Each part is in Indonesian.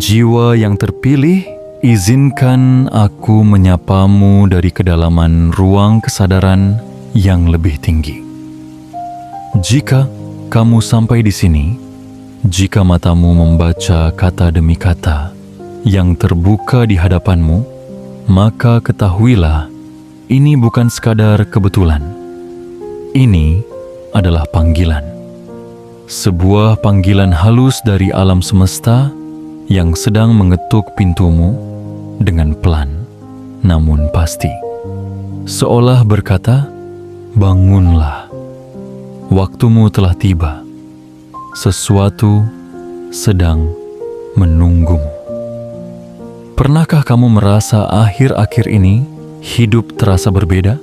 Jiwa yang terpilih, izinkan aku menyapamu dari kedalaman ruang kesadaran yang lebih tinggi. Jika kamu sampai di sini, jika matamu membaca kata demi kata yang terbuka di hadapanmu, maka ketahuilah ini bukan sekadar kebetulan. Ini adalah panggilan. Sebuah panggilan halus dari alam semesta yang sedang mengetuk pintumu dengan pelan, namun pasti. Seolah berkata, bangunlah. Waktumu telah tiba. Sesuatu sedang menunggumu. Pernahkah kamu merasa akhir-akhir ini hidup terasa berbeda?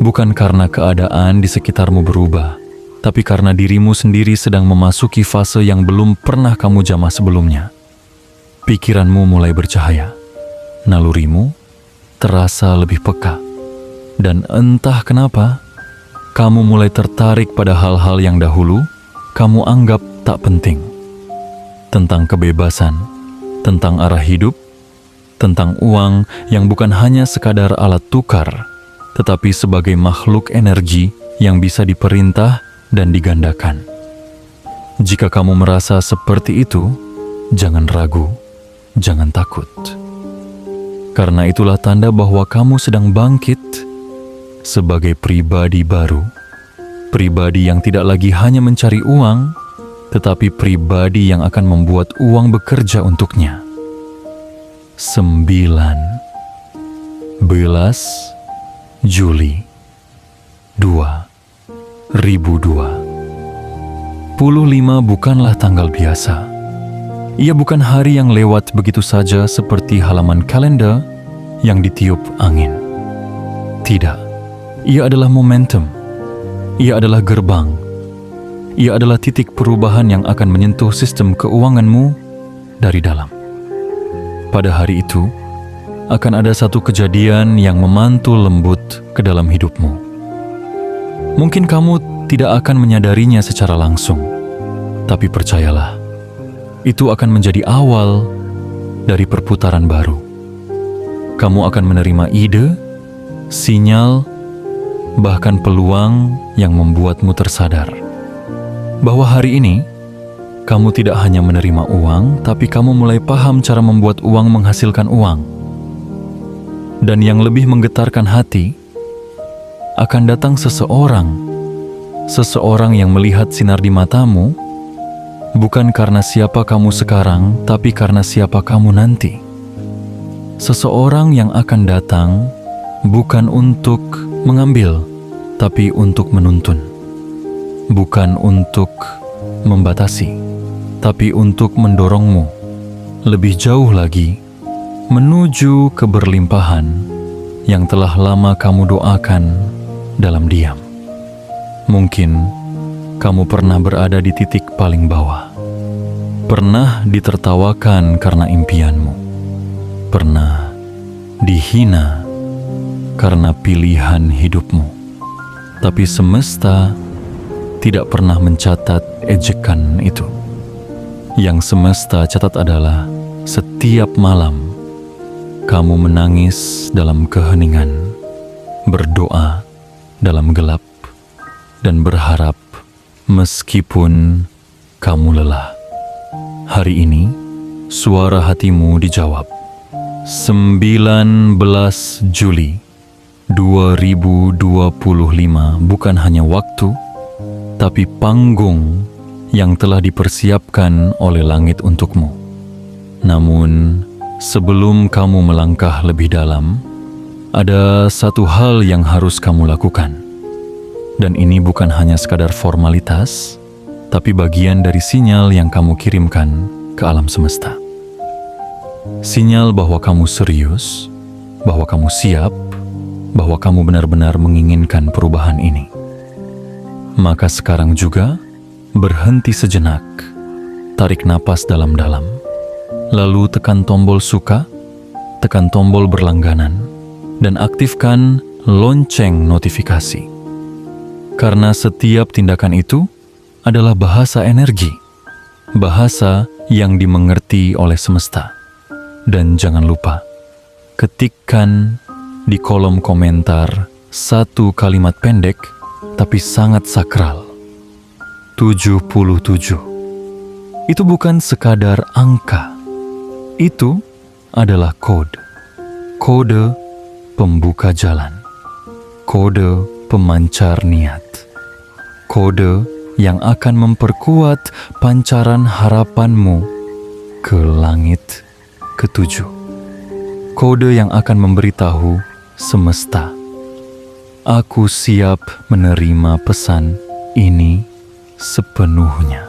Bukan karena keadaan di sekitarmu berubah, tapi karena dirimu sendiri sedang memasuki fase yang belum pernah kamu jamah sebelumnya. Pikiranmu mulai bercahaya, nalurimu terasa lebih peka, dan entah kenapa, kamu mulai tertarik pada hal-hal yang dahulu kamu anggap tak penting. Tentang kebebasan, tentang arah hidup, tentang uang yang bukan hanya sekadar alat tukar, tetapi sebagai makhluk energi yang bisa diperintah dan digandakan. Jika kamu merasa seperti itu, jangan ragu. Jangan takut. Karena itulah tanda bahwa kamu sedang bangkit sebagai pribadi baru. Pribadi yang tidak lagi hanya mencari uang, tetapi pribadi yang akan membuat uang bekerja untuknya. 19 Juli 2002. 25 bukanlah tanggal biasa. Ia bukan hari yang lewat begitu saja seperti halaman kalender yang ditiup angin. Tidak, ia adalah momentum. Ia adalah gerbang. Ia adalah titik perubahan yang akan menyentuh sistem keuanganmu dari dalam. Pada hari itu, akan ada satu kejadian yang memantul lembut ke dalam hidupmu. Mungkin kamu tidak akan menyadarinya secara langsung, tapi percayalah, itu akan menjadi awal dari perputaran baru. Kamu akan menerima ide, sinyal, bahkan peluang yang membuatmu tersadar bahwa hari ini kamu tidak hanya menerima uang, tapi kamu mulai paham cara membuat uang menghasilkan uang. Dan yang lebih menggetarkan hati, akan datang seseorang yang melihat sinar di matamu, bukan karena siapa kamu sekarang, tapi karena siapa kamu nanti. Seseorang yang akan datang bukan untuk mengambil, tapi untuk menuntun. Bukan untuk membatasi, tapi untuk mendorongmu lebih jauh lagi menuju keberlimpahan yang telah lama kamu doakan dalam diam. Mungkin kamu pernah berada di titik paling bawah, pernah ditertawakan karena impianmu, pernah dihina karena pilihan hidupmu. Tapi semesta tidak pernah mencatat ejekan itu. Yang semesta catat adalah setiap malam kamu menangis dalam keheningan, berdoa dalam gelap, dan berharap meskipun kamu lelah. Hari ini, suara hatimu dijawab. 19 Juli 2025 bukan hanya waktu, tapi panggung yang telah dipersiapkan oleh langit untukmu. Namun, sebelum kamu melangkah lebih dalam, ada satu hal yang harus kamu lakukan. Dan ini bukan hanya sekadar formalitas, tapi bagian dari sinyal yang kamu kirimkan ke alam semesta. Sinyal bahwa kamu serius, bahwa kamu siap, bahwa kamu benar-benar menginginkan perubahan ini. Maka sekarang juga, berhenti sejenak, tarik napas dalam-dalam, lalu tekan tombol suka, tekan tombol berlangganan, dan aktifkan lonceng notifikasi. Karena setiap tindakan itu adalah bahasa energi, bahasa yang dimengerti oleh semesta. Dan jangan lupa, ketikkan di kolom komentar satu kalimat pendek tapi sangat sakral. 77. Itu bukan sekadar angka. Itu adalah kode. Kode pembuka jalan. Kode pemancar niat. Kode yang akan memperkuat pancaran harapanmu ke langit ketujuh. Kode yang akan memberitahu semesta, aku siap menerima pesan ini sepenuhnya.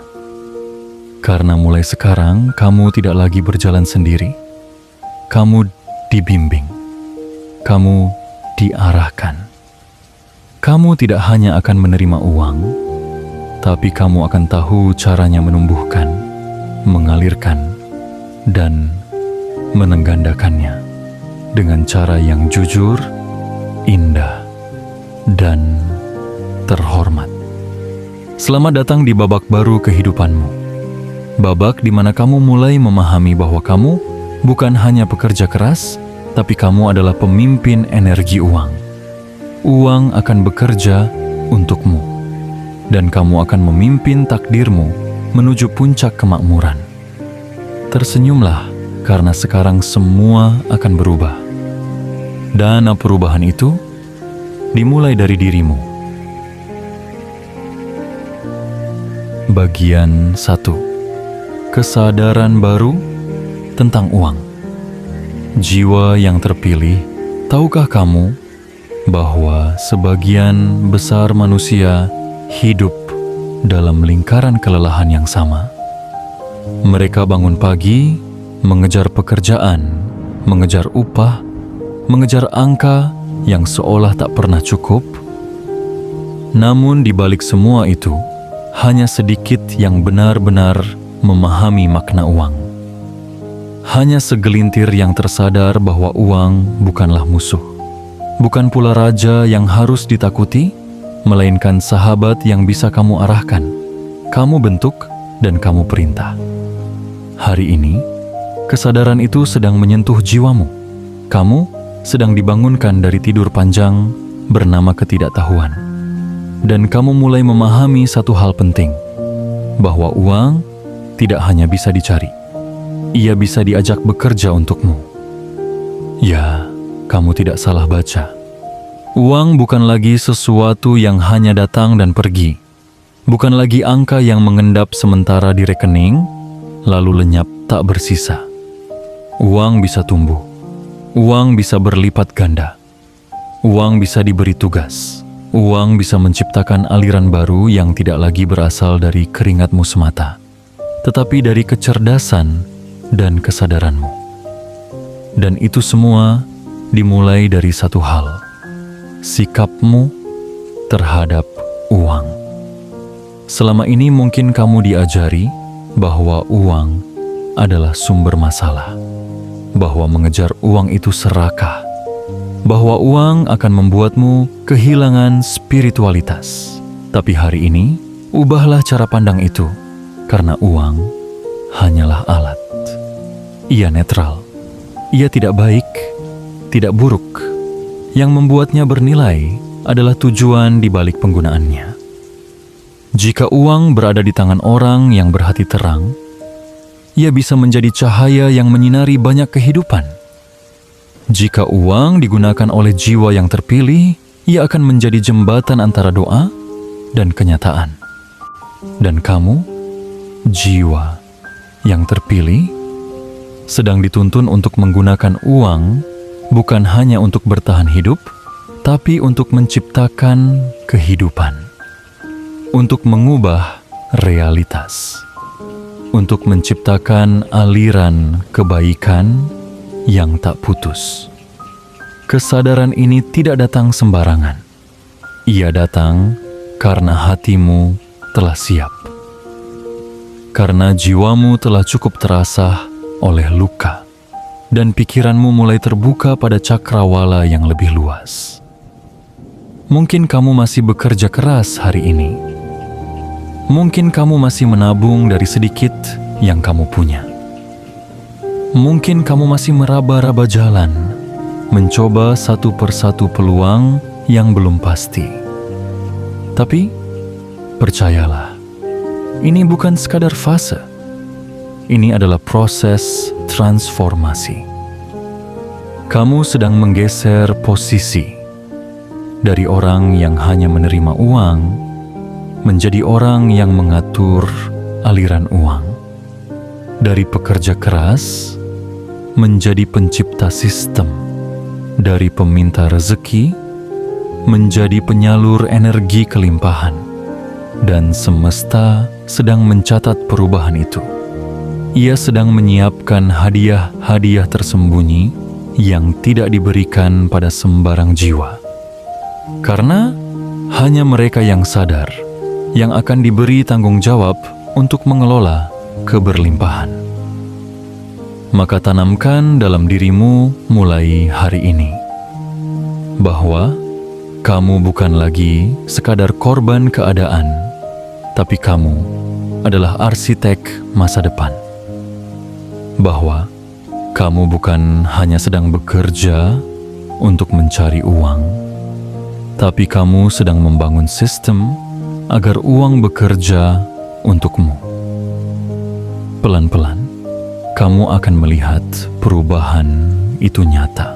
Karena mulai sekarang kamu tidak lagi berjalan sendiri. Kamu dibimbing. Kamu diarahkan. Kamu tidak hanya akan menerima uang, tapi kamu akan tahu caranya menumbuhkan, mengalirkan, dan menenggandakannya dengan cara yang jujur, indah, dan terhormat. Selamat datang di babak baru kehidupanmu. Babak di mana kamu mulai memahami bahwa kamu bukan hanya pekerja keras, tapi kamu adalah pemimpin energi uang. Uang akan bekerja untukmu, dan kamu akan memimpin takdirmu menuju puncak kemakmuran. Tersenyumlah, karena sekarang semua akan berubah. Dana perubahan itu dimulai dari dirimu. Bagian 1. Kesadaran baru tentang uang. Jiwa yang terpilih, tahukah kamu bahwa sebagian besar manusia hidup dalam lingkaran kelelahan yang sama? Mereka bangun pagi, mengejar pekerjaan, mengejar upah, mengejar angka yang seolah tak pernah cukup. Namun di balik semua itu, hanya sedikit yang benar-benar memahami makna uang. Hanya segelintir yang tersadar bahwa uang bukanlah musuh. Bukan pula raja yang harus ditakuti, melainkan sahabat yang bisa kamu arahkan, kamu bentuk, dan kamu perintah. Hari ini, kesadaran itu sedang menyentuh jiwamu. Kamu sedang dibangunkan dari tidur panjang bernama ketidaktahuan. Dan kamu mulai memahami satu hal penting, bahwa uang tidak hanya bisa dicari. Ia bisa diajak bekerja untukmu. Ya, kamu tidak salah baca. Uang bukan lagi sesuatu yang hanya datang dan pergi. Bukan lagi angka yang mengendap sementara di rekening, lalu lenyap tak bersisa. Uang bisa tumbuh. Uang bisa berlipat ganda. Uang bisa diberi tugas. Uang bisa menciptakan aliran baru yang tidak lagi berasal dari keringatmu semata, tetapi dari kecerdasan dan kesadaranmu. Dan itu semua dimulai dari satu hal, sikapmu terhadap uang. Selama ini mungkin kamu diajari bahwa uang adalah sumber masalah, bahwa mengejar uang itu serakah, bahwa uang akan membuatmu kehilangan spiritualitas. Tapi hari ini, ubahlah cara pandang itu, karena uang hanyalah alat. Ia netral. Ia tidak baik, tidak buruk. Yang membuatnya bernilai adalah tujuan di balik penggunaannya. Jika uang berada di tangan orang yang berhati terang, ia bisa menjadi cahaya yang menyinari banyak kehidupan. Jika uang digunakan oleh jiwa yang terpilih, ia akan menjadi jembatan antara doa dan kenyataan. Dan kamu, jiwa yang terpilih, sedang dituntun untuk menggunakan uang bukan hanya untuk bertahan hidup, tapi untuk menciptakan kehidupan, untuk mengubah realitas, untuk menciptakan aliran kebaikan yang tak putus. Kesadaran ini tidak datang sembarangan. Ia datang karena hatimu telah siap. Karena jiwamu telah cukup terasah oleh luka, dan pikiranmu mulai terbuka pada cakrawala yang lebih luas. Mungkin kamu masih bekerja keras hari ini. Mungkin kamu masih menabung dari sedikit yang kamu punya. Mungkin kamu masih meraba-raba jalan, mencoba satu persatu peluang yang belum pasti. Tapi, percayalah, ini bukan sekadar fase. Ini adalah proses transformasi. Kamu sedang menggeser posisi dari orang yang hanya menerima uang menjadi orang yang mengatur aliran uang. Dari pekerja keras menjadi pencipta sistem, dari peminta rezeki menjadi penyalur energi kelimpahan, dan semesta sedang mencatat perubahan itu. Ia sedang menyiapkan hadiah-hadiah tersembunyi yang tidak diberikan pada sembarang jiwa. Karena hanya mereka yang sadar yang akan diberi tanggung jawab untuk mengelola keberlimpahan. Maka tanamkan dalam dirimu mulai hari ini bahwa kamu bukan lagi sekadar korban keadaan, tapi kamu adalah arsitek masa depan. Bahwa kamu bukan hanya sedang bekerja untuk mencari uang, tapi kamu sedang membangun sistem agar uang bekerja untukmu. Pelan-pelan, kamu akan melihat perubahan itu nyata.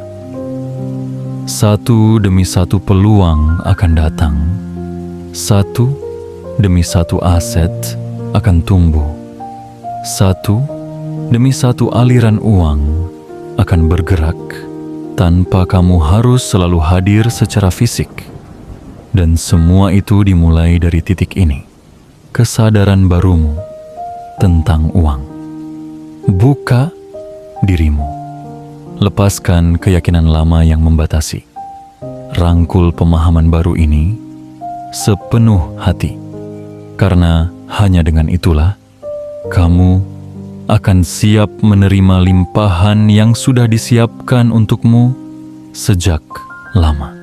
Satu demi satu peluang akan datang. Satu demi satu aset akan tumbuh. Satu demi satu aliran uang akan bergerak tanpa kamu harus selalu hadir secara fisik. Dan semua itu dimulai dari titik ini, kesadaran barumu tentang uang. Buka dirimu. Lepaskan keyakinan lama yang membatasi. Rangkul pemahaman baru ini sepenuh hati. Karena hanya dengan itulah kamu akan siap menerima limpahan yang sudah disiapkan untukmu sejak lama.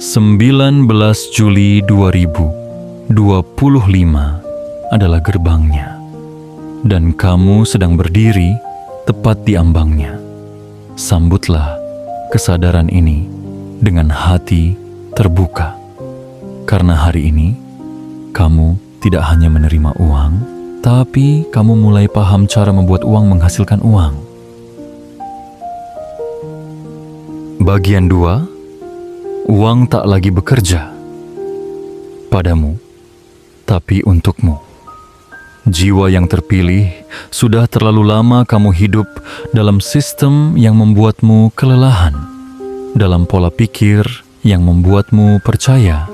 19 Juli 2025 adalah gerbangnya, dan kamu sedang berdiri tepat di ambangnya. Sambutlah kesadaran ini dengan hati terbuka, karena hari ini kamu tidak hanya menerima uang, tapi kamu mulai paham cara membuat uang menghasilkan uang. Bagian 2. Uang tak lagi bekerja padamu, tapi untukmu. Jiwa yang terpilih, sudah terlalu lama kamu hidup dalam sistem yang membuatmu kelelahan, dalam pola pikir yang membuatmu percaya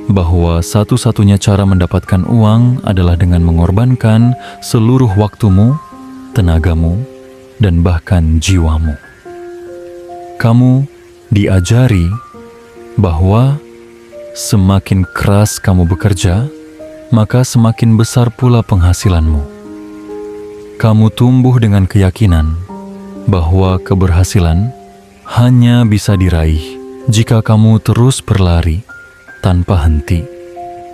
bahwa satu-satunya cara mendapatkan uang adalah dengan mengorbankan seluruh waktumu, tenagamu, dan bahkan jiwamu. Kamu diajari bahwa semakin keras kamu bekerja, maka semakin besar pula penghasilanmu. Kamu tumbuh dengan keyakinan bahwa keberhasilan hanya bisa diraih jika kamu terus berlari tanpa henti,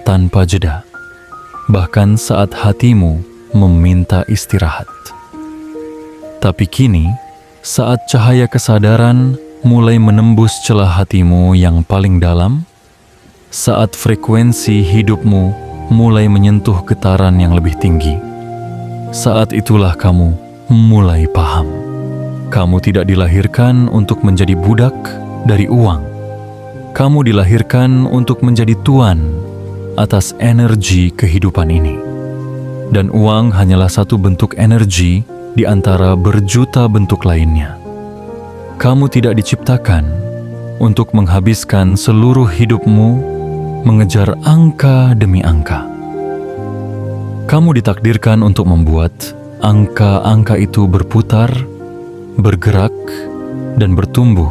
tanpa jeda, bahkan saat hatimu meminta istirahat. Tapi kini, saat cahaya kesadaran mulai menembus celah hatimu yang paling dalam, saat frekuensi hidupmu mulai menyentuh getaran yang lebih tinggi, saat itulah kamu mulai paham. Kamu tidak dilahirkan untuk menjadi budak dari uang. Kamu dilahirkan untuk menjadi tuan atas energi kehidupan ini. Dan uang hanyalah satu bentuk energi di antara berjuta bentuk lainnya. Kamu tidak diciptakan untuk menghabiskan seluruh hidupmu mengejar angka demi angka. Kamu ditakdirkan untuk membuat angka-angka itu berputar, bergerak, dan bertumbuh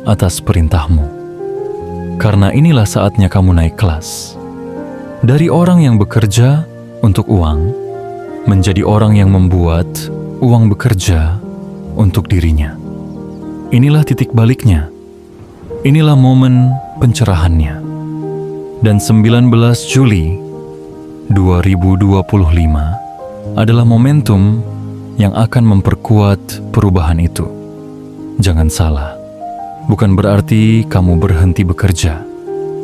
atas perintahmu. Karena inilah saatnya kamu naik kelas. Dari orang yang bekerja untuk uang, menjadi orang yang membuat uang bekerja untuk dirinya. Inilah titik baliknya. Inilah momen pencerahannya. Dan 19 Juli 2025 adalah momentum yang akan memperkuat perubahan itu. Jangan salah, bukan berarti kamu berhenti bekerja.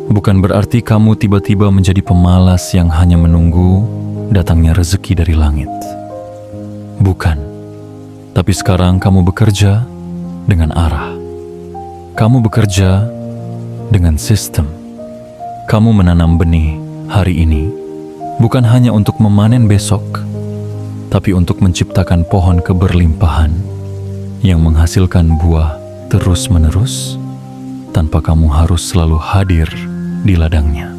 Bukan berarti kamu tiba-tiba menjadi pemalas yang hanya menunggu datangnya rezeki dari langit. Bukan, tapi sekarang kamu bekerja dengan arah. Kamu bekerja dengan sistem. Kamu menanam benih hari ini, bukan hanya untuk memanen besok, tapi untuk menciptakan pohon keberlimpahan yang menghasilkan buah terus-menerus tanpa kamu harus selalu hadir di ladangnya.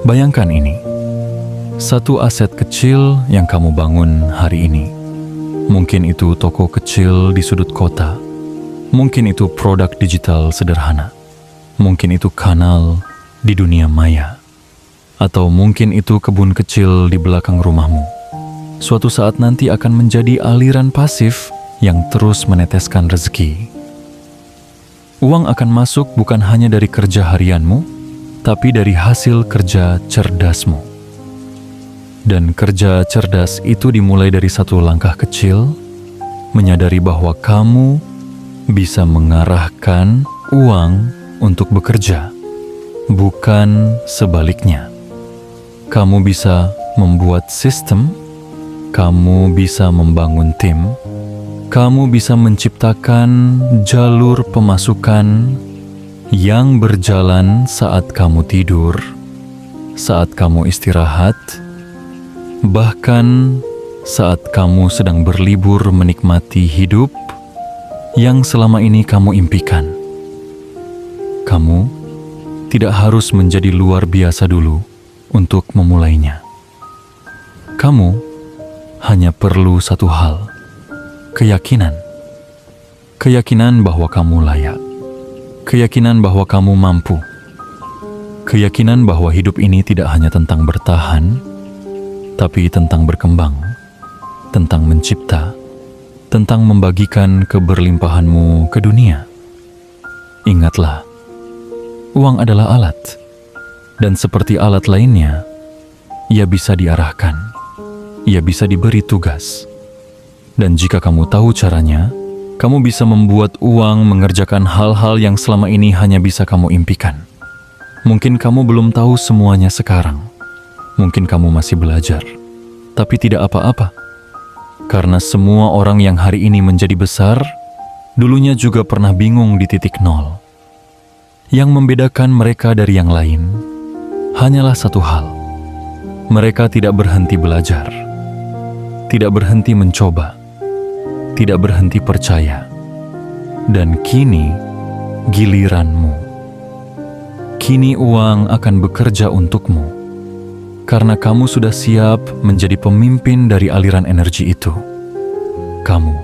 Bayangkan ini, satu aset kecil yang kamu bangun hari ini. Mungkin itu toko kecil di sudut kota, mungkin itu produk digital sederhana, mungkin itu kanal di dunia maya, atau mungkin itu kebun kecil di belakang rumahmu. Suatu saat nanti akan menjadi aliran pasif yang terus meneteskan rezeki. Uang akan masuk bukan hanya dari kerja harianmu, tapi dari hasil kerja cerdasmu. Dan kerja cerdas itu dimulai dari satu langkah kecil, menyadari bahwa kamu bisa mengarahkan uang untuk bekerja, bukan sebaliknya. Kamu bisa membuat sistem, kamu bisa membangun tim, kamu bisa menciptakan jalur pemasukan yang berjalan saat kamu tidur, saat kamu istirahat, bahkan saat kamu sedang berlibur menikmati hidup yang selama ini kamu impikan. Kamu tidak harus menjadi luar biasa dulu untuk memulainya. Kamu hanya perlu satu hal, keyakinan. Keyakinan bahwa kamu layak. Keyakinan bahwa kamu mampu. Keyakinan bahwa hidup ini tidak hanya tentang bertahan, tapi tentang berkembang, tentang mencipta, tentang membagikan keberlimpahanmu ke dunia. Ingatlah, uang adalah alat, dan seperti alat lainnya, ia bisa diarahkan. Ia bisa diberi tugas. Dan jika kamu tahu caranya, kamu bisa membuat uang mengerjakan hal-hal yang selama ini hanya bisa kamu impikan. Mungkin kamu belum tahu semuanya sekarang. Mungkin kamu masih belajar. Tapi tidak apa-apa. Karena semua orang yang hari ini menjadi besar, dulunya juga pernah bingung di titik nol. Yang membedakan mereka dari yang lain, hanyalah satu hal. Mereka tidak berhenti belajar. Tidak berhenti mencoba, tidak berhenti percaya, dan kini giliranmu. Kini uang akan bekerja untukmu, karena kamu sudah siap menjadi pemimpin dari aliran energi itu. Kamu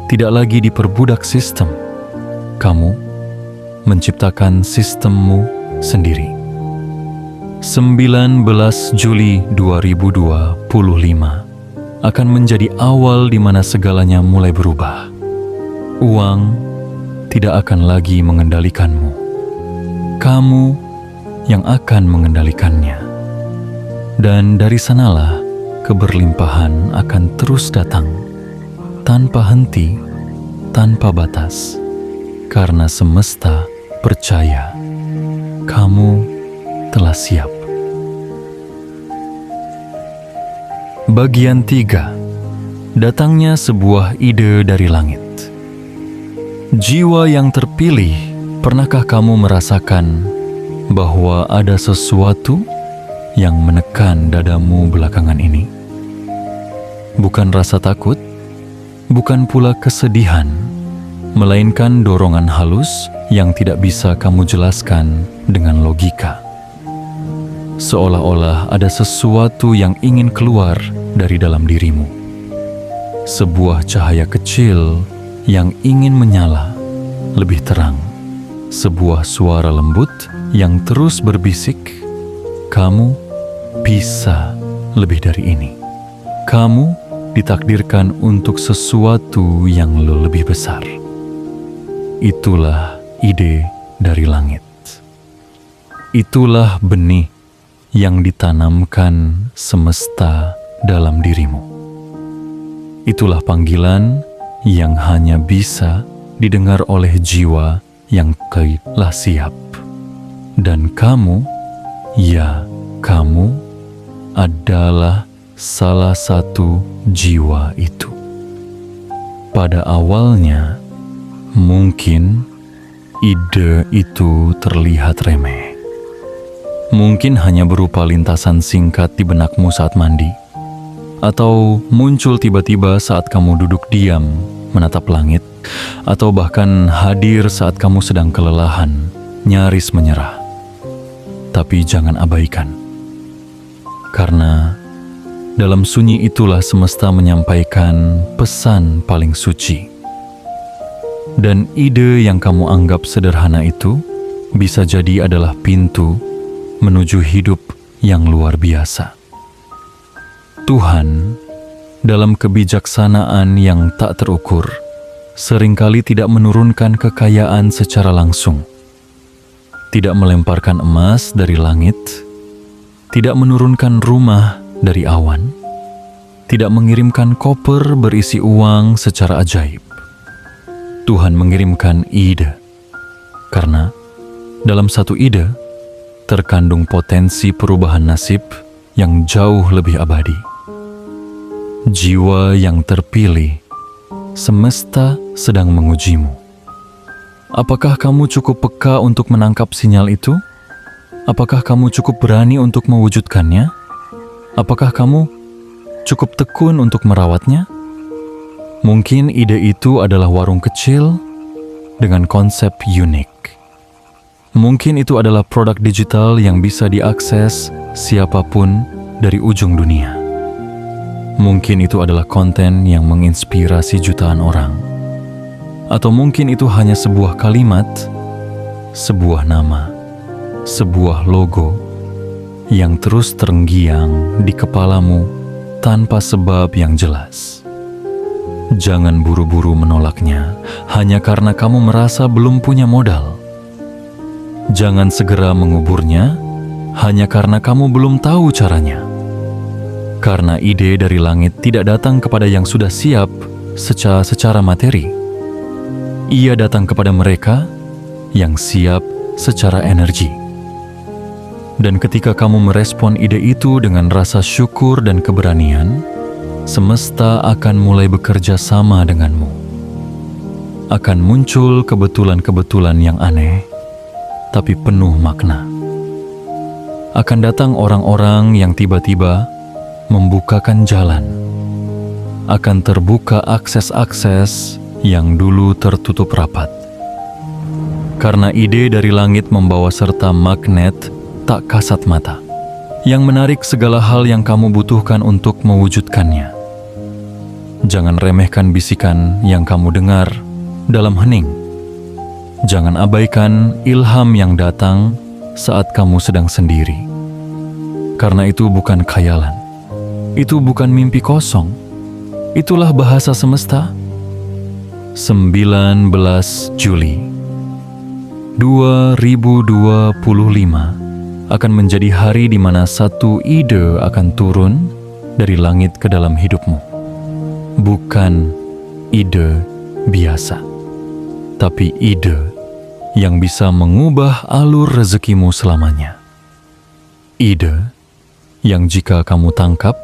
tidak lagi diperbudak sistem, kamu menciptakan sistemmu sendiri. 19 Juli 2025 akan menjadi awal di mana segalanya mulai berubah. Uang tidak akan lagi mengendalikanmu. Kamu yang akan mengendalikannya. Dan dari sanalah keberlimpahan akan terus datang, tanpa henti, tanpa batas. Karena semesta percaya, kamu telah siap. Bagian 3. Datangnya sebuah ide dari langit. Jiwa yang terpilih, pernahkah kamu merasakan bahwa ada sesuatu yang menekan dadamu belakangan ini? Bukan rasa takut, bukan pula kesedihan, melainkan dorongan halus yang tidak bisa kamu jelaskan dengan logika. Seolah-olah ada sesuatu yang ingin keluar dari dalam dirimu. Sebuah cahaya kecil yang ingin menyala lebih terang. Sebuah suara lembut yang terus berbisik, kamu bisa lebih dari ini. Kamu ditakdirkan untuk sesuatu yang lebih besar. Itulah ide dari langit. Itulah benih yang ditanamkan semesta dalam dirimu. Itulah panggilan yang hanya bisa didengar oleh jiwa yang telah siap. Dan kamu, ya kamu, adalah salah satu jiwa itu. Pada awalnya, mungkin ide itu terlihat remeh. Mungkin hanya berupa lintasan singkat di benakmu saat mandi, atau muncul tiba-tiba saat kamu duduk diam menatap langit, atau bahkan hadir saat kamu sedang kelelahan, nyaris menyerah. Tapi jangan abaikan, karena dalam sunyi itulah semesta menyampaikan pesan paling suci. Dan ide yang kamu anggap sederhana itu bisa jadi adalah pintu menuju hidup yang luar biasa. Tuhan, dalam kebijaksanaan yang tak terukur, seringkali tidak menurunkan kekayaan secara langsung. Tidak melemparkan emas dari langit, tidak menurunkan rumah dari awan, tidak mengirimkan koper berisi uang secara ajaib. Tuhan mengirimkan ide, karena dalam satu ide terkandung potensi perubahan nasib yang jauh lebih abadi. Jiwa yang terpilih, semesta sedang mengujimu. Apakah kamu cukup peka untuk menangkap sinyal itu? Apakah kamu cukup berani untuk mewujudkannya? Apakah kamu cukup tekun untuk merawatnya? Mungkin ide itu adalah warung kecil dengan konsep unik. Mungkin itu adalah produk digital yang bisa diakses siapapun dari ujung dunia. Mungkin itu adalah konten yang menginspirasi jutaan orang. Atau mungkin itu hanya sebuah kalimat, sebuah nama, sebuah logo yang terus terenggiang di kepalamu tanpa sebab yang jelas. Jangan buru-buru menolaknya hanya karena kamu merasa belum punya modal. Jangan segera menguburnya hanya karena kamu belum tahu caranya. Karena ide dari langit tidak datang kepada yang sudah siap secara materi. Ia datang kepada mereka yang siap secara energi. Dan ketika kamu merespon ide itu dengan rasa syukur dan keberanian, semesta akan mulai bekerja sama denganmu. Akan muncul kebetulan-kebetulan yang aneh, tapi penuh makna. Akan datang orang-orang yang tiba-tiba membukakan jalan. Akan terbuka akses-akses yang dulu tertutup rapat. Karena ide dari langit membawa serta magnet tak kasat mata, yang menarik segala hal yang kamu butuhkan untuk mewujudkannya. Jangan remehkan bisikan yang kamu dengar dalam hening. Jangan abaikan ilham yang datang saat kamu sedang sendiri. Karena itu bukan khayalan. Itu bukan mimpi kosong. Itulah bahasa semesta. 19 Juli 2025 akan menjadi hari di mana satu ide akan turun dari langit ke dalam hidupmu. Bukan ide biasa, tapi ide yang bisa mengubah alur rezekimu selamanya. Ide yang jika kamu tangkap,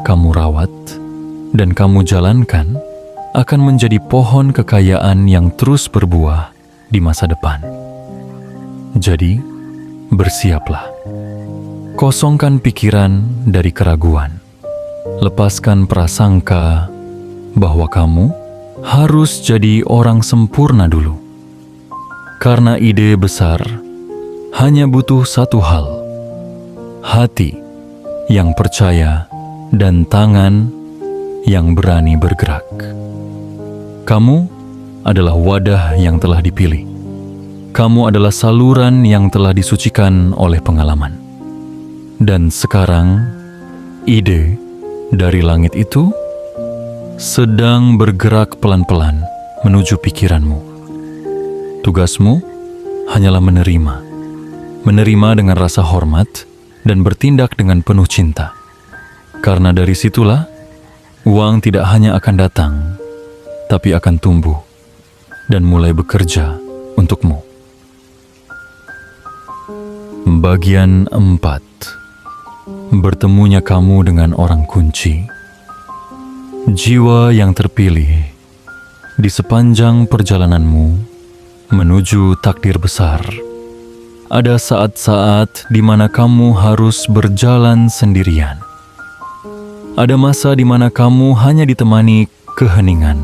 kamu rawat, dan kamu jalankan, akan menjadi pohon kekayaan yang terus berbuah di masa depan. Jadi, bersiaplah. Kosongkan pikiran dari keraguan. Lepaskan prasangka bahwa kamu harus jadi orang sempurna dulu. Karena ide besar hanya butuh satu hal: hati yang percaya dan tangan yang berani bergerak. Kamu adalah wadah yang telah dipilih. Kamu adalah saluran yang telah disucikan oleh pengalaman. Dan sekarang, ide dari langit itu sedang bergerak pelan-pelan menuju pikiranmu. Tugasmu hanyalah menerima. Menerima dengan rasa hormat dan bertindak dengan penuh cinta. Karena dari situlah uang tidak hanya akan datang, tapi akan tumbuh dan mulai bekerja untukmu. Bagian 4. Bertemunya kamu dengan orang kunci. Jiwa yang terpilih di sepanjang perjalananmu menuju takdir besar. Ada saat-saat di mana kamu harus berjalan sendirian. Ada masa di mana kamu hanya ditemani keheningan,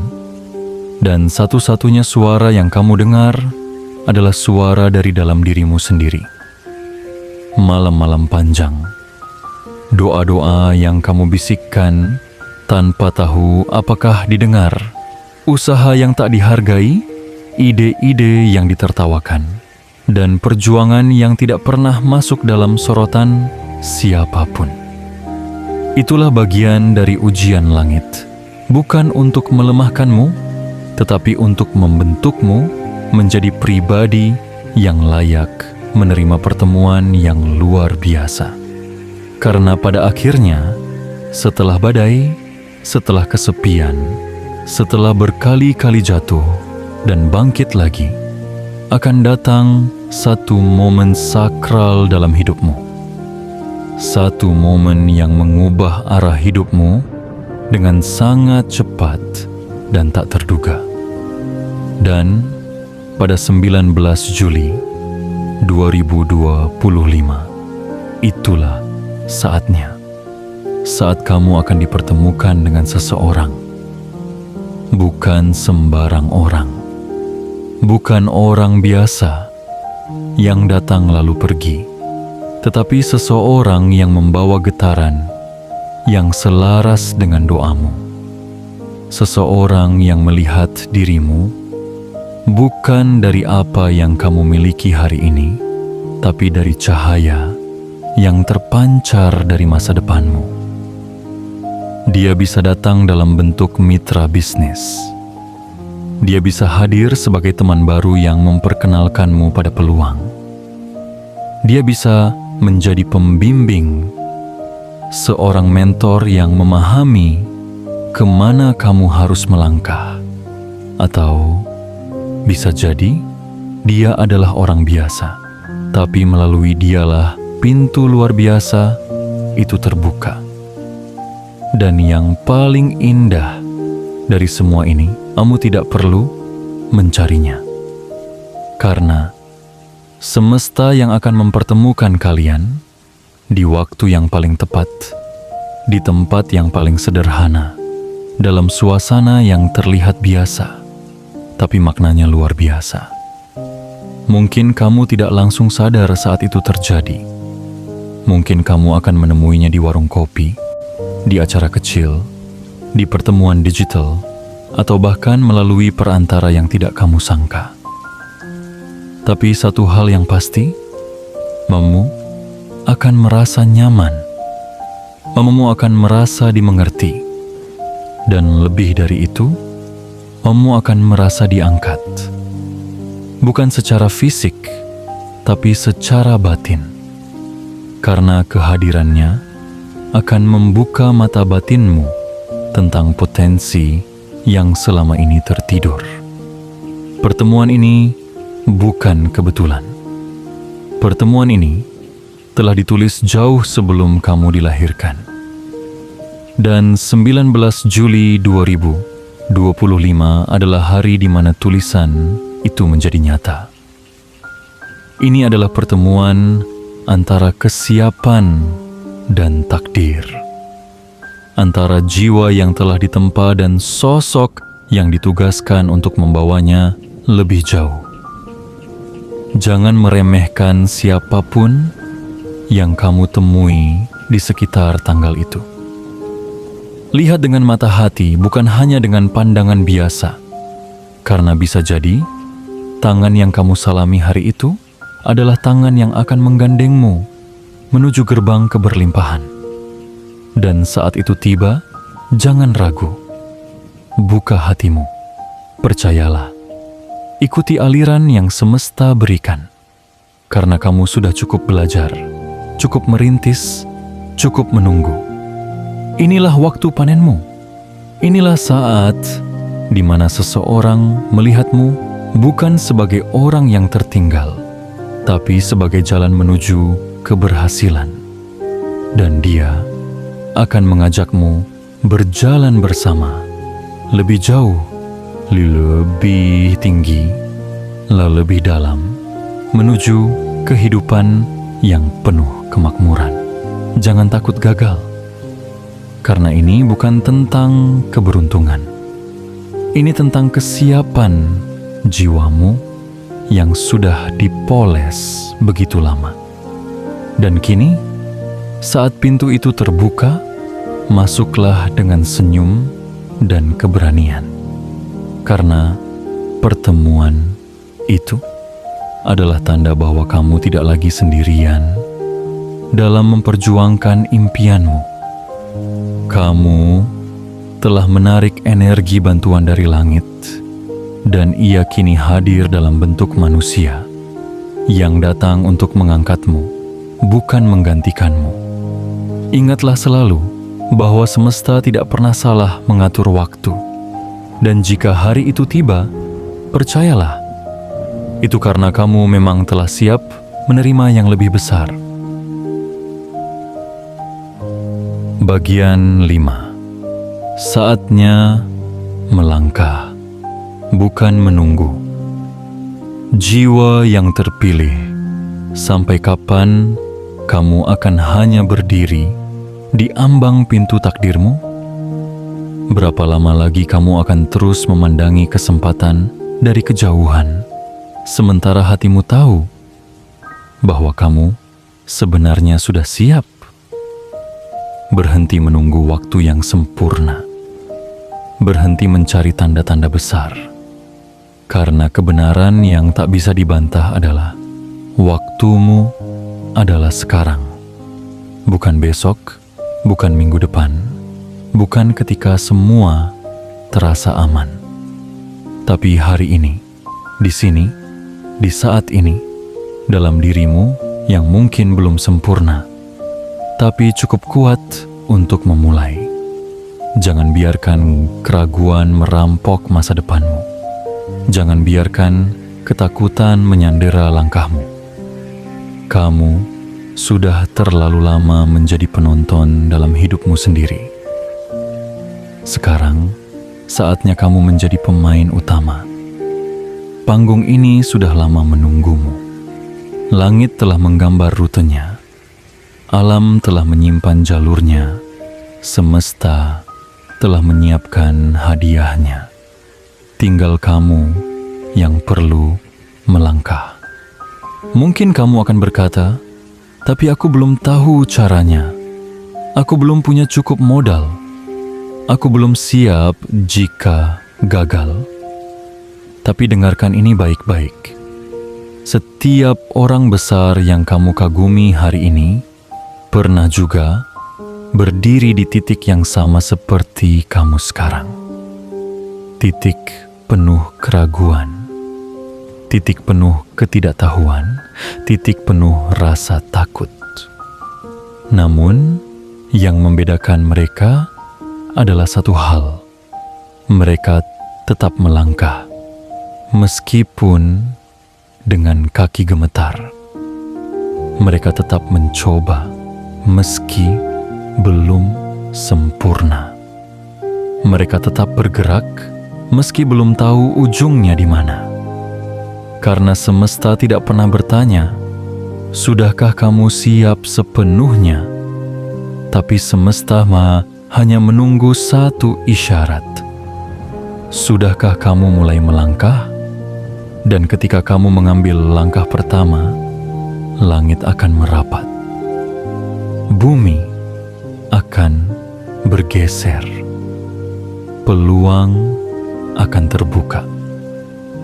dan satu-satunya suara yang kamu dengar adalah suara dari dalam dirimu sendiri. Malam-malam panjang, doa-doa yang kamu bisikkan tanpa tahu apakah didengar, usaha yang tak dihargai, ide-ide yang ditertawakan, dan perjuangan yang tidak pernah masuk dalam sorotan siapapun. Itulah bagian dari ujian langit, bukan untuk melemahkanmu, tetapi untuk membentukmu menjadi pribadi yang layak menerima pertemuan yang luar biasa. Karena pada akhirnya, setelah badai, setelah kesepian, setelah berkali-kali jatuh dan bangkit lagi, akan datang satu momen sakral dalam hidupmu. Satu momen yang mengubah arah hidupmu dengan sangat cepat dan tak terduga. Dan pada 19 Juli 2025, itulah saatnya. Saat kamu akan dipertemukan dengan seseorang. Bukan sembarang orang. Bukan orang biasa yang datang lalu pergi, tetapi seseorang yang membawa getaran yang selaras dengan doamu. Seseorang yang melihat dirimu bukan dari apa yang kamu miliki hari ini, tapi dari cahaya yang terpancar dari masa depanmu. Dia bisa datang dalam bentuk mitra bisnis. Dia bisa hadir sebagai teman baru yang memperkenalkanmu pada peluang. Dia bisa menjadi pembimbing, seorang mentor yang memahami kemana kamu harus melangkah. Atau bisa jadi dia adalah orang biasa, tapi melalui dialah pintu luar biasa itu terbuka. Dan yang paling indah dari semua ini, kamu tidak perlu mencarinya. Karena semesta yang akan mempertemukan kalian di waktu yang paling tepat, di tempat yang paling sederhana, dalam suasana yang terlihat biasa, tapi maknanya luar biasa. Mungkin kamu tidak langsung sadar saat itu terjadi. Mungkin kamu akan menemuinya di warung kopi, di acara kecil, di pertemuan digital, atau bahkan melalui perantara yang tidak kamu sangka. Tapi satu hal yang pasti, kamu akan merasa nyaman. Kamu akan merasa dimengerti. Dan lebih dari itu, kamu akan merasa diangkat. Bukan secara fisik, tapi secara batin. Karena kehadirannya akan membuka mata batinmu tentang potensi yang selama ini tertidur. Pertemuan ini bukan kebetulan. Pertemuan ini telah ditulis jauh sebelum kamu dilahirkan. Dan 19 Juli 2025 adalah hari di mana tulisan itu menjadi nyata. Ini adalah pertemuan antara kesiapan dan takdir, antara jiwa yang telah ditempa dan sosok yang ditugaskan untuk membawanya lebih jauh. Jangan meremehkan siapapun yang kamu temui di sekitar tanggal itu. Lihat dengan mata hati, bukan hanya dengan pandangan biasa, karena bisa jadi tangan yang kamu salami hari itu adalah tangan yang akan menggandengmu menuju gerbang keberlimpahan. Dan saat itu tiba, jangan ragu. Buka hatimu. Percayalah. Ikuti aliran yang semesta berikan. Karena kamu sudah cukup belajar, cukup merintis, cukup menunggu. Inilah waktu panenmu. Inilah saat di mana seseorang melihatmu bukan sebagai orang yang tertinggal, tapi sebagai jalan menuju keberhasilan. Dan dia akan mengajakmu berjalan bersama lebih jauh, lebih tinggi, lebih dalam, menuju kehidupan yang penuh kemakmuran. Jangan takut gagal, karena ini bukan tentang keberuntungan. Ini tentang kesiapan jiwamu yang sudah dipoles begitu lama. Dan kini, saat pintu itu terbuka, masuklah dengan senyum dan keberanian. Karena pertemuan itu adalah tanda bahwa kamu tidak lagi sendirian dalam memperjuangkan impianmu. Kamu telah menarik energi bantuan dari langit, dan ia kini hadir dalam bentuk manusia yang datang untuk mengangkatmu, bukan menggantikanmu. Ingatlah selalu bahwa semesta tidak pernah salah mengatur waktu. Dan jika hari itu tiba, percayalah, itu karena kamu memang telah siap menerima yang lebih besar. Bagian 5. Saatnya melangkah, bukan menunggu. Jiwa yang terpilih, sampai kapan kamu akan hanya berdiri di ambang pintu takdirmu? Berapa lama lagi kamu akan terus memandangi kesempatan dari kejauhan, sementara hatimu tahu bahwa kamu sebenarnya sudah siap? Berhenti menunggu waktu yang sempurna. Berhenti mencari tanda-tanda besar. Karena kebenaran yang tak bisa dibantah adalah waktumu adalah sekarang. Bukan besok, bukan minggu depan, bukan ketika semua terasa aman. Tapi hari ini, di sini, di saat ini, dalam dirimu yang mungkin belum sempurna, tapi cukup kuat untuk memulai. Jangan biarkan keraguan merampok masa depanmu. Jangan biarkan ketakutan menyandera langkahmu. Kamu sudah terlalu lama menjadi penonton dalam hidupmu sendiri. Sekarang, saatnya kamu menjadi pemain utama. Panggung ini sudah lama menunggumu. Langit telah menggambar rutenya. Alam telah menyimpan jalurnya. Semesta telah menyiapkan hadiahnya. Tinggal kamu yang perlu melangkah. Mungkin kamu akan berkata, tapi aku belum tahu caranya. Aku belum punya cukup modal. Aku belum siap jika gagal. Tapi dengarkan ini baik-baik. Setiap orang besar yang kamu kagumi hari ini pernah juga berdiri di titik yang sama seperti kamu sekarang. Titik penuh keraguan, titik penuh ketidaktahuan, titik penuh rasa takut. Namun, yang membedakan mereka adalah satu hal. Mereka tetap melangkah, meskipun dengan kaki gemetar. Mereka tetap mencoba, meski belum sempurna. Mereka tetap bergerak, meski belum tahu ujungnya di mana. Karena semesta tidak pernah bertanya, sudahkah kamu siap sepenuhnya? Tapi semesta hanya menunggu satu isyarat. Sudahkah kamu mulai melangkah? Dan ketika kamu mengambil langkah pertama, langit akan merapat. Bumi akan bergeser. Peluang akan terbuka.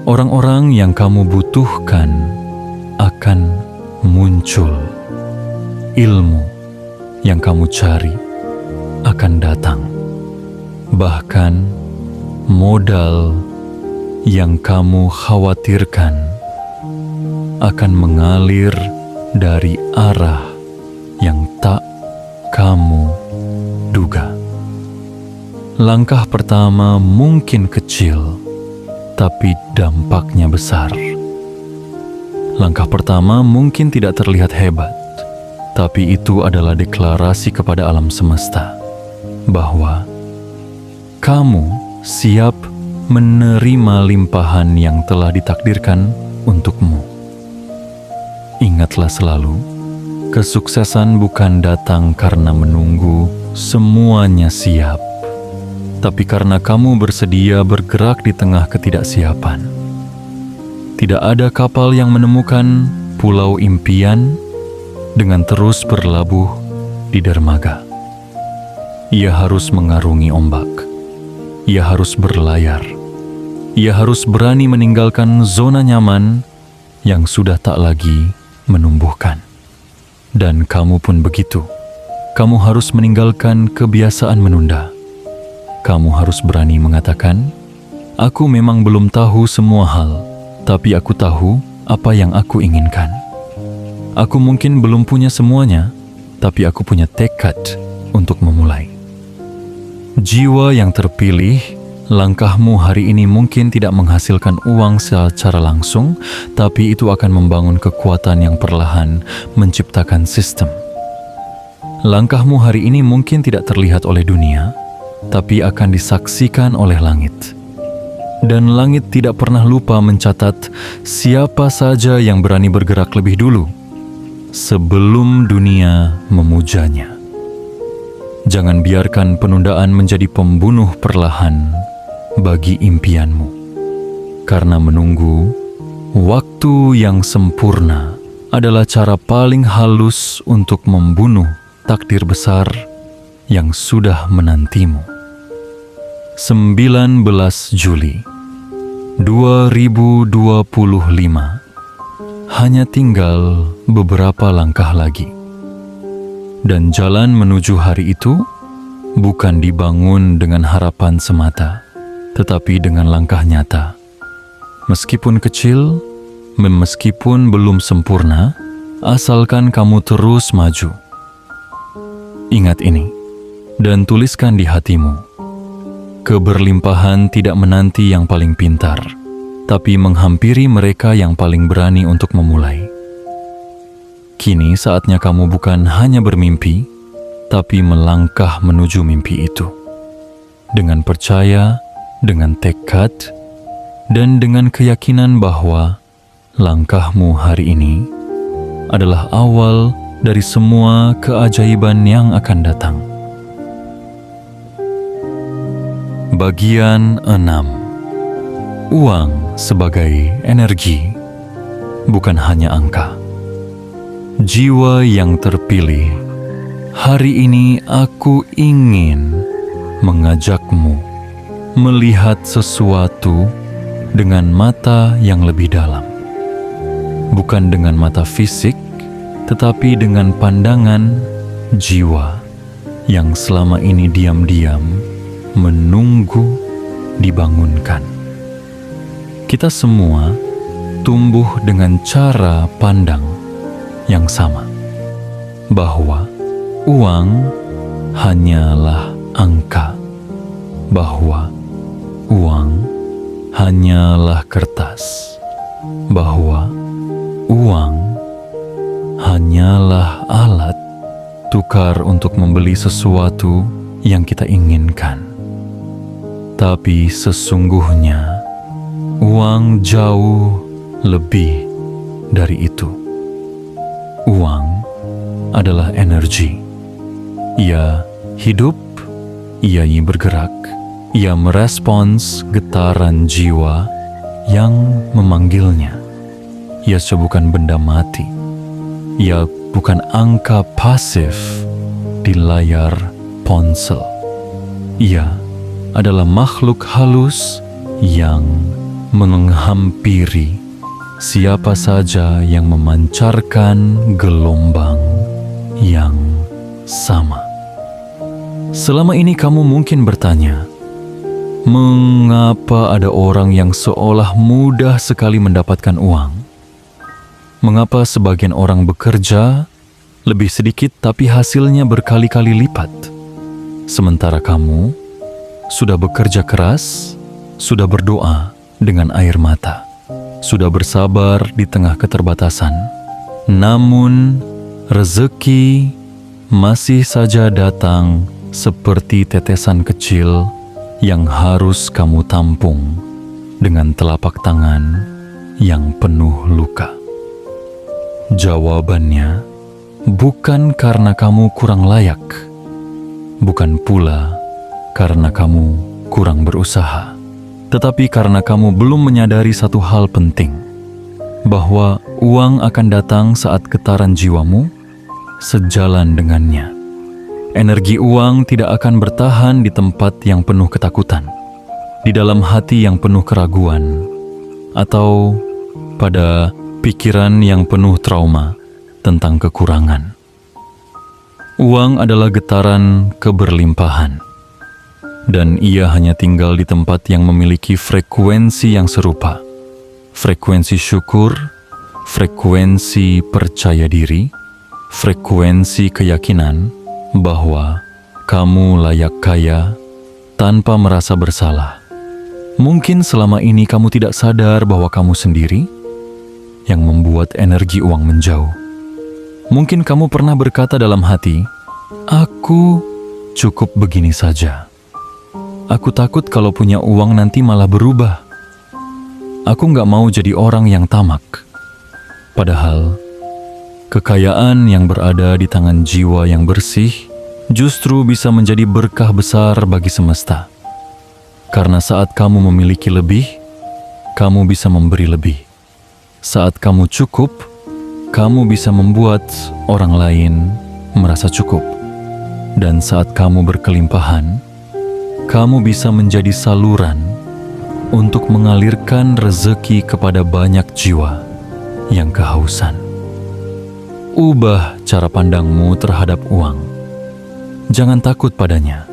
Orang-orang yang kamu butuhkan akan muncul. Ilmu yang kamu cari akan datang. Bahkan modal yang kamu khawatirkan akan mengalir dari arah yang tak kamu duga. langkah pertama mungkin kecil, tapi dampaknya besar. Langkah pertama mungkin tidak terlihat hebat, tapi itu adalah deklarasi kepada alam semesta bahwa kamu siap menerima limpahan yang telah ditakdirkan untukmu. Ingatlah selalu, kesuksesan bukan datang karena menunggu semuanya siap, tapi karena kamu bersedia bergerak di tengah ketidaksiapan. Tidak ada kapal yang menemukan pulau impian dengan terus berlabuh di dermaga. Ia harus mengarungi ombak. Ia harus berlayar. Ia harus berani meninggalkan zona nyaman yang sudah tak lagi menumbuhkan. Dan kamu pun begitu. Kamu harus meninggalkan kebiasaan menunda. Kamu harus berani mengatakan, "Aku memang belum tahu semua hal, tapi aku tahu apa yang aku inginkan. Aku mungkin belum punya semuanya, tapi aku punya tekad untuk memulai." Jiwa yang terpilih, langkahmu hari ini mungkin tidak menghasilkan uang secara langsung, tapi itu akan membangun kekuatan yang perlahan menciptakan sistem. Langkahmu hari ini mungkin tidak terlihat oleh dunia, tapi akan disaksikan oleh langit. Dan langit tidak pernah lupa mencatat siapa saja yang berani bergerak lebih dulu sebelum dunia memujanya. Jangan biarkan penundaan menjadi pembunuh perlahan bagi impianmu. Karena menunggu waktu yang sempurna adalah cara paling halus untuk membunuh takdir besar yang sudah menantimu. 19 Juli 2025. Hanya tinggal beberapa langkah lagi. Dan jalan menuju hari itu bukan dibangun dengan harapan semata, tetapi dengan langkah nyata. Meskipun kecil, meskipun belum sempurna, asalkan kamu terus maju. Ingat ini, dan tuliskan di hatimu. Keberlimpahan tidak menanti yang paling pintar, tapi menghampiri mereka yang paling berani untuk memulai. Kini saatnya kamu bukan hanya bermimpi, tapi melangkah menuju mimpi itu. Dengan percaya, dengan tekad, dan dengan keyakinan bahwa langkahmu hari ini adalah awal dari semua keajaiban yang akan datang. Bagian 6. Uang sebagai energi, bukan hanya angka. Jiwa yang terpilih, hari ini aku ingin mengajakmu melihat sesuatu dengan mata yang lebih dalam. Bukan dengan mata fisik, tetapi dengan pandangan jiwa yang selama ini diam-diam menunggu dibangunkan. Kita semua tumbuh dengan cara pandang yang sama, bahwa uang hanyalah angka, bahwa uang hanyalah kertas, bahwa uang hanyalah alat tukar untuk membeli sesuatu yang kita inginkan. Tapi sesungguhnya uang jauh lebih dari itu. Uang adalah energi. Ia hidup, ia bergerak, ia merespons getaran jiwa yang memanggilnya. Ia bukan benda mati. Ia bukan angka pasif di layar ponsel. Ia adalah makhluk halus yang menghampiri siapa saja yang memancarkan gelombang yang sama. Selama ini kamu mungkin bertanya, mengapa ada orang yang seolah mudah sekali mendapatkan uang? Mengapa sebagian orang bekerja lebih sedikit tapi hasilnya berkali-kali lipat? Sementara kamu sudah bekerja keras, sudah berdoa dengan air mata, sudah bersabar di tengah keterbatasan. Namun, rezeki masih saja datang seperti tetesan kecil yang harus kamu tampung dengan telapak tangan yang penuh luka. Jawabannya bukan karena kamu kurang layak, bukan pula karena kamu kurang berusaha, tetapi karena kamu belum menyadari satu hal penting, bahwa uang akan datang saat getaran jiwamu sejalan dengannya. Energi uang tidak akan bertahan di tempat yang penuh ketakutan, di dalam hati yang penuh keraguan, atau pada pikiran yang penuh trauma tentang kekurangan. Uang adalah getaran keberlimpahan, dan ia hanya tinggal di tempat yang memiliki frekuensi yang serupa. Frekuensi syukur, frekuensi percaya diri, frekuensi keyakinan bahwa kamu layak kaya tanpa merasa bersalah. Mungkin selama ini kamu tidak sadar bahwa kamu sendiri yang membuat energi uang menjauh. Mungkin kamu pernah berkata dalam hati, "Aku cukup begini saja. Aku takut kalau punya uang nanti malah berubah. Aku nggak mau jadi orang yang tamak." Padahal, kekayaan yang berada di tangan jiwa yang bersih justru bisa menjadi berkah besar bagi semesta. Karena saat kamu memiliki lebih, kamu bisa memberi lebih. Saat kamu cukup, kamu bisa membuat orang lain merasa cukup. Dan saat kamu berkelimpahan, kamu bisa menjadi saluran untuk mengalirkan rezeki kepada banyak jiwa yang kehausan. Ubah cara pandangmu terhadap uang. Jangan takut padanya.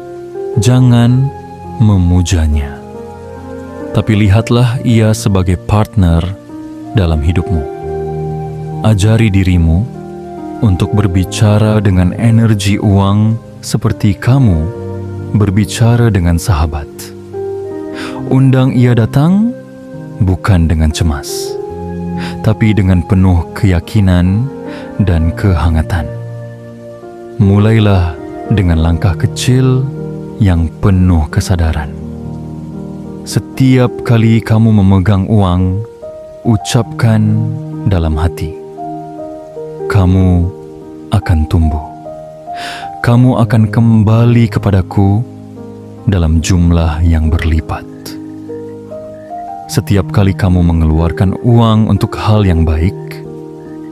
Jangan memujanya. Tapi lihatlah ia sebagai partner dalam hidupmu. Ajari dirimu untuk berbicara dengan energi uang seperti kamu berbicara dengan sahabat. Undang ia datang bukan dengan cemas, tapi dengan penuh keyakinan dan kehangatan. Mulailah dengan langkah kecil yang penuh kesadaran. Setiap kali kamu memegang uang, ucapkan dalam hati, kamu akan tumbuh. Kamu akan kembali kepadaku dalam jumlah yang berlipat. Setiap kali kamu mengeluarkan uang untuk hal yang baik,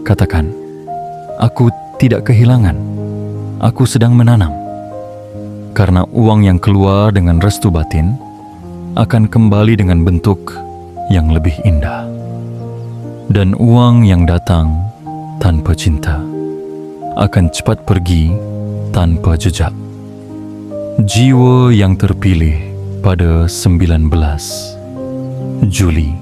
katakan, "Aku tidak kehilangan. Aku sedang menanam." Karena uang yang keluar dengan restu batin akan kembali dengan bentuk yang lebih indah. Dan uang yang datang tanpa cinta akan cepat pergi tanpa jejak. Jiwa yang terpilih pada 19 Juli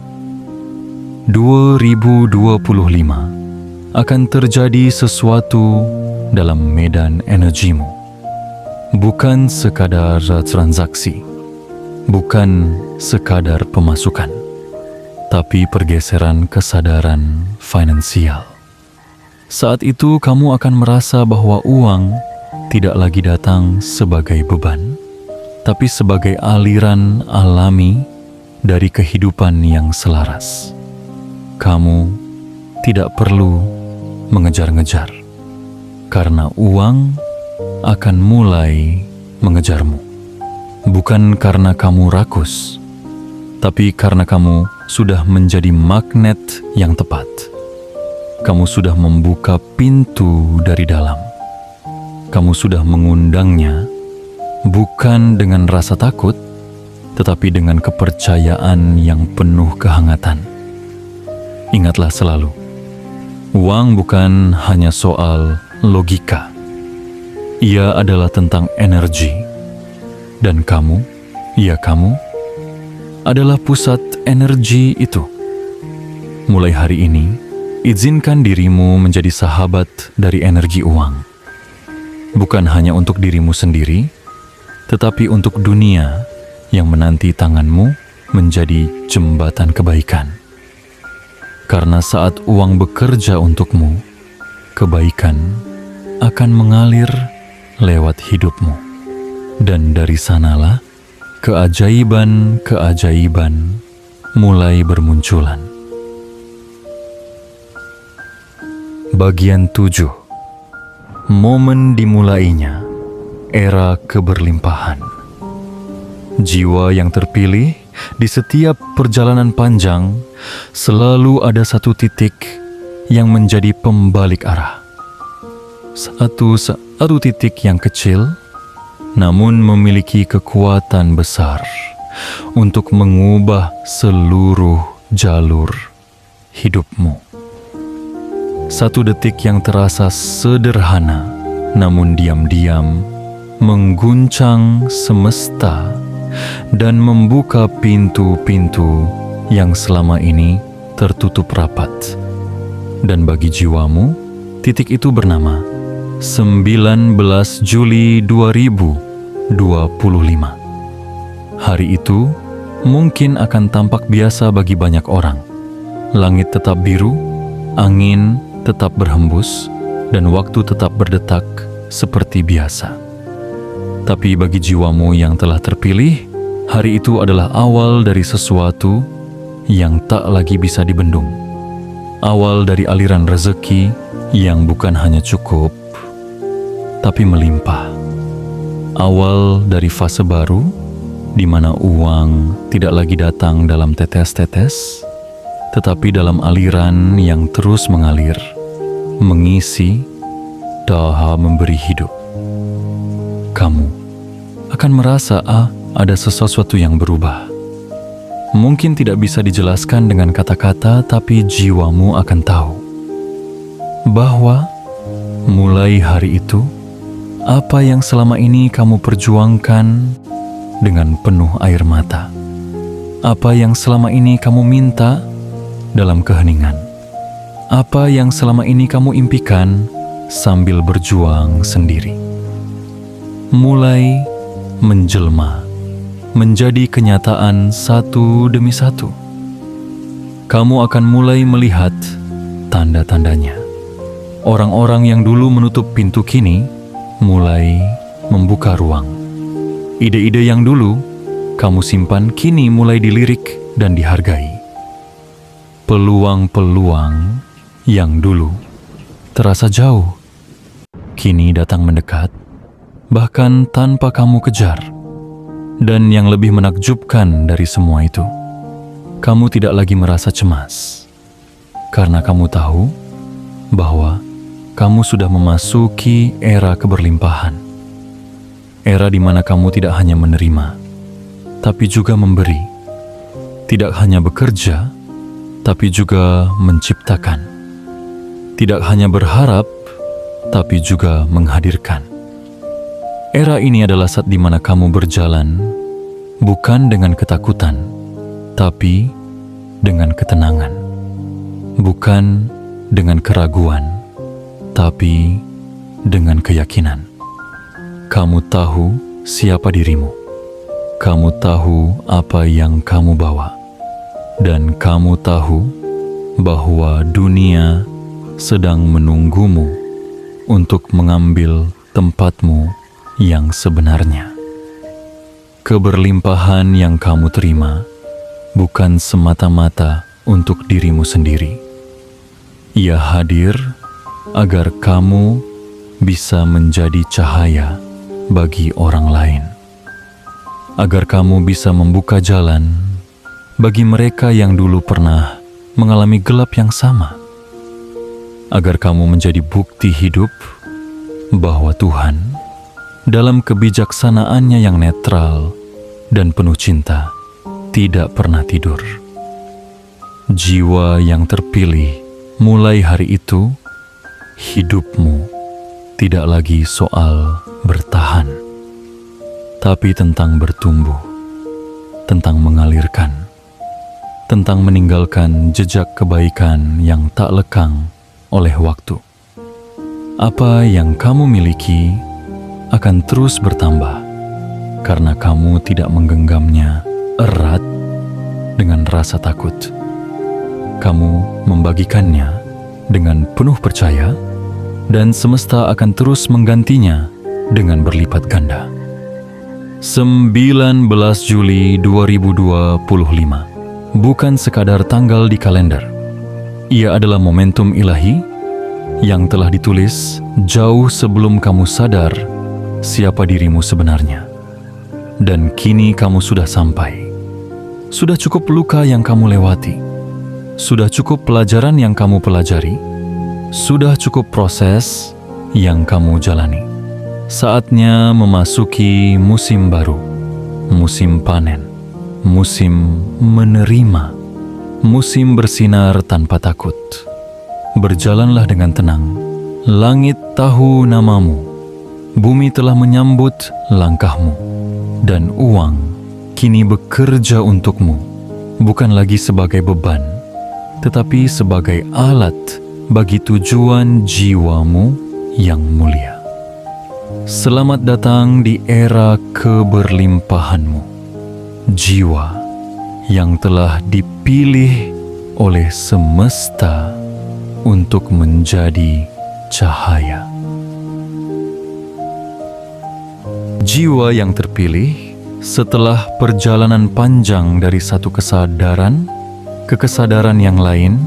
2025 akan terjadi sesuatu dalam medan energimu. Bukan sekadar transaksi, bukan sekadar pemasukan, tapi pergeseran kesadaran finansial. Saat itu kamu akan merasa bahwa uang tidak lagi datang sebagai beban, tapi sebagai aliran alami dari kehidupan yang selaras. Kamu tidak perlu mengejar-ngejar, karena uang akan mulai mengejarmu. Bukan karena kamu rakus, tapi karena kamu sudah menjadi magnet yang tepat. Kamu sudah membuka pintu dari dalam. Kamu sudah mengundangnya, bukan dengan rasa takut, tetapi dengan kepercayaan yang penuh kehangatan. Ingatlah selalu, uang bukan hanya soal logika. Ia adalah tentang energi. Dan kamu, ya kamu, adalah pusat energi itu. Mulai hari ini, izinkan dirimu menjadi sahabat dari energi uang. Bukan hanya untuk dirimu sendiri, tetapi untuk dunia yang menanti tanganmu menjadi jembatan kebaikan. Karena saat uang bekerja untukmu, kebaikan akan mengalir lewat hidupmu. Dan dari sanalah keajaiban-keajaiban mulai bermunculan. Bagian 7. Momen dimulainya era keberlimpahan. Jiwa yang terpilih di setiap perjalanan panjang selalu ada satu titik yang menjadi pembalik arah. Satu titik yang kecil namun memiliki kekuatan besar untuk mengubah seluruh jalur hidupmu. Satu detik yang terasa sederhana namun diam-diam mengguncang semesta dan membuka pintu-pintu yang selama ini tertutup rapat. Dan bagi jiwamu, titik itu bernama 19 Juli 2025. Hari itu mungkin akan tampak biasa bagi banyak orang. Langit tetap biru, angin tetap berhembus, dan waktu tetap berdetak seperti biasa. Tapi bagi jiwamu yang telah terpilih, hari itu adalah awal dari sesuatu yang tak lagi bisa dibendung. Awal dari aliran rezeki yang bukan hanya cukup, tapi melimpah. Awal dari fase baru, di mana uang tidak lagi datang dalam tetes-tetes, tetapi dalam aliran yang terus mengalir, mengisi, daha memberi hidup. Kamu akan merasa ada sesuatu yang berubah. Mungkin tidak bisa dijelaskan dengan kata-kata, tapi jiwamu akan tahu bahwa mulai hari itu, apa yang selama ini kamu perjuangkan dengan penuh air mata, apa yang selama ini kamu minta dalam keheningan, apa yang selama ini kamu impikan sambil berjuang sendiri, mulai menjelma menjadi kenyataan satu demi satu. Kamu akan mulai melihat tanda-tandanya. Orang-orang yang dulu menutup pintu kini mulai membuka ruang. Ide-ide yang dulu kamu simpan kini mulai dilirik dan dihargai. Peluang-peluang yang dulu terasa jauh kini datang mendekat, bahkan tanpa kamu kejar. Dan yang lebih menakjubkan dari semua itu, kamu tidak lagi merasa cemas, karena kamu tahu bahwa kamu sudah memasuki era keberlimpahan. Era di mana kamu tidak hanya menerima, tapi juga memberi. Tidak hanya bekerja, tapi juga menciptakan. Tidak hanya berharap, tapi juga menghadirkan. Era ini adalah saat di mana kamu berjalan bukan dengan ketakutan, tapi dengan ketenangan. Bukan dengan keraguan, tapi dengan keyakinan. Kamu tahu siapa dirimu. Kamu tahu apa yang kamu bawa. Dan kamu tahu bahwa dunia sedang menunggumu untuk mengambil tempatmu yang sebenarnya. Keberlimpahan yang kamu terima bukan semata-mata untuk dirimu sendiri. Ia hadir agar kamu bisa menjadi cahaya bagi orang lain. Agar kamu bisa membuka jalan bagi mereka yang dulu pernah mengalami gelap yang sama. Agar kamu menjadi bukti hidup bahwa Tuhan dalam kebijaksanaannya yang netral dan penuh cinta tidak pernah tidur. Jiwa yang terpilih mulai hari itu, hidupmu tidak lagi soal bertahan, tapi tentang bertumbuh, tentang mengalirkan, tentang meninggalkan jejak kebaikan yang tak lekang oleh waktu. Apa yang kamu miliki akan terus bertambah, karena kamu tidak menggenggamnya erat dengan rasa takut. Kamu membagikannya dengan penuh percaya, dan semesta akan terus menggantinya dengan berlipat ganda. 19 Juli 2025 bukan sekadar tanggal di kalender. Ia adalah momentum ilahi yang telah ditulis jauh sebelum kamu sadar siapa dirimu sebenarnya. Dan kini kamu sudah sampai. Sudah cukup luka yang kamu lewati. Sudah cukup pelajaran yang kamu pelajari. Sudah cukup proses yang kamu jalani. Saatnya memasuki musim baru, musim panen, musim menerima, musim bersinar tanpa takut. Berjalanlah dengan tenang. Langit tahu namamu, bumi telah menyambut langkahmu, dan uang kini bekerja untukmu, bukan lagi sebagai beban, tetapi sebagai alat bagi tujuan jiwamu yang mulia. Selamat datang di era keberlimpahanmu, jiwa yang telah dipilih oleh semesta untuk menjadi cahaya. Jiwa yang terpilih setelah perjalanan panjang dari satu kesadaran ke kesadaran yang lain,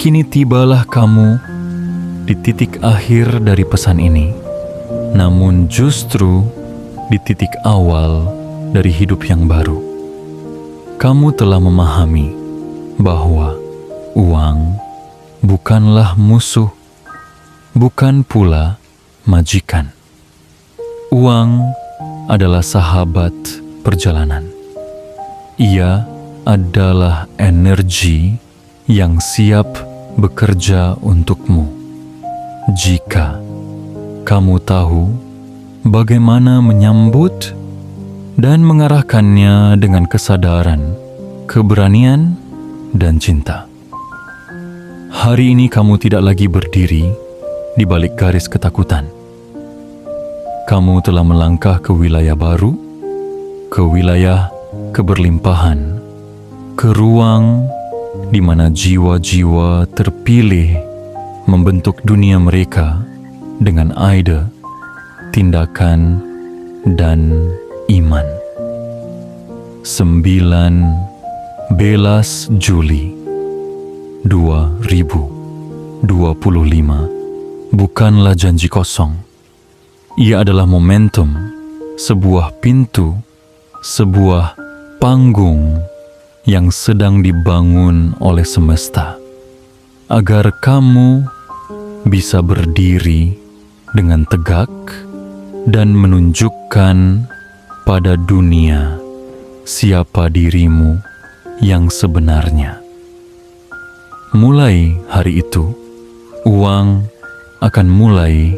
kini tibalah kamu di titik akhir dari pesan ini. Namun justru di titik awal dari hidup yang baru. Kamu telah memahami bahwa uang bukanlah musuh, bukan pula majikan. Uang adalah sahabat perjalanan. Ia adalah energi yang siap bekerja untukmu. Jika kamu tahu bagaimana menyambut dan mengarahkannya dengan kesadaran, keberanian, dan cinta. Hari ini kamu tidak lagi berdiri di balik garis ketakutan. Kamu telah melangkah ke wilayah baru, ke wilayah keberlimpahan, ke ruang di mana jiwa-jiwa terpilih membentuk dunia mereka dengan ide, tindakan, dan iman. 19 Juli 2025 bukanlah janji kosong. Ia adalah momentum, sebuah pintu, sebuah panggung yang sedang dibangun oleh semesta agar kamu bisa berdiri dengan tegak dan menunjukkan pada dunia siapa dirimu yang sebenarnya. Mulai hari itu, uang akan mulai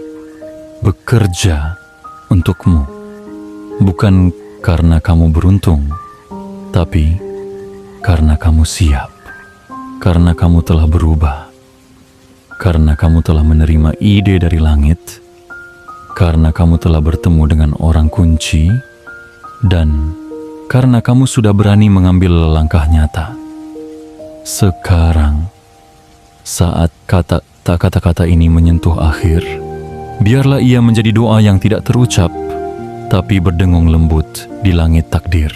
bekerja untukmu, bukan karena kamu beruntung, tapi karena kamu siap, karena kamu telah berubah, karena kamu telah menerima ide dari langit, karena kamu telah bertemu dengan orang kunci, dan karena kamu sudah berani mengambil langkah nyata. Sekarang, saat kata-kata ini menyentuh akhir, biarlah ia menjadi doa yang tidak terucap, tapi berdengung lembut di langit takdir.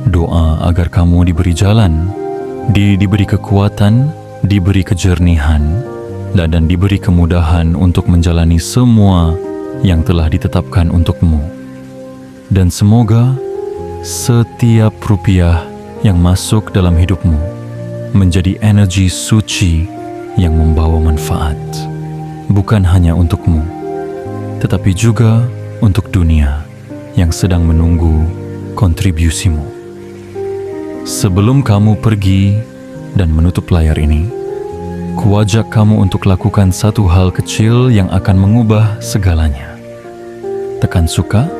Doa agar kamu diberi jalan, diberi kekuatan, diberi kejernihan, dan diberi kemudahan untuk menjalani semua yang telah ditetapkan untukmu. Dan semoga setiap rupiah yang masuk dalam hidupmu menjadi energi suci yang membawa manfaat, bukan hanya untukmu, tetapi juga untuk dunia yang sedang menunggu kontribusimu. Sebelum kamu pergi dan menutup layar ini, kuajak kamu untuk lakukan satu hal kecil yang akan mengubah segalanya. Tekan suka,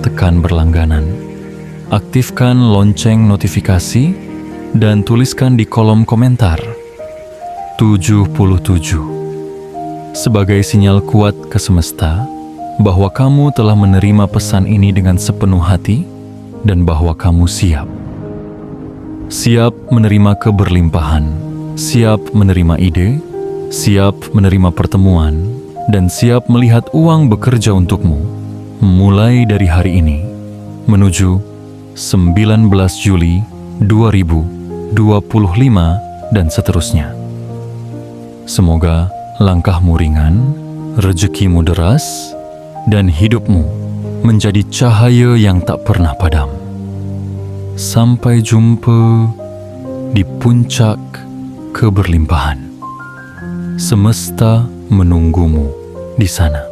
tekan berlangganan, aktifkan lonceng notifikasi, dan tuliskan di kolom komentar 77 sebagai sinyal kuat ke semesta bahwa kamu telah menerima pesan ini dengan sepenuh hati dan bahwa kamu siap. Siap menerima keberlimpahan, siap menerima ide, siap menerima pertemuan, dan siap melihat uang bekerja untukmu mulai dari hari ini menuju 19 Juli 2025 dan seterusnya. Semoga langkahmu ringan, rezekimu deras, dan hidupmu menjadi cahaya yang tak pernah padam. Sampai jumpa di puncak keberlimpahan. Semesta menunggumu di sana.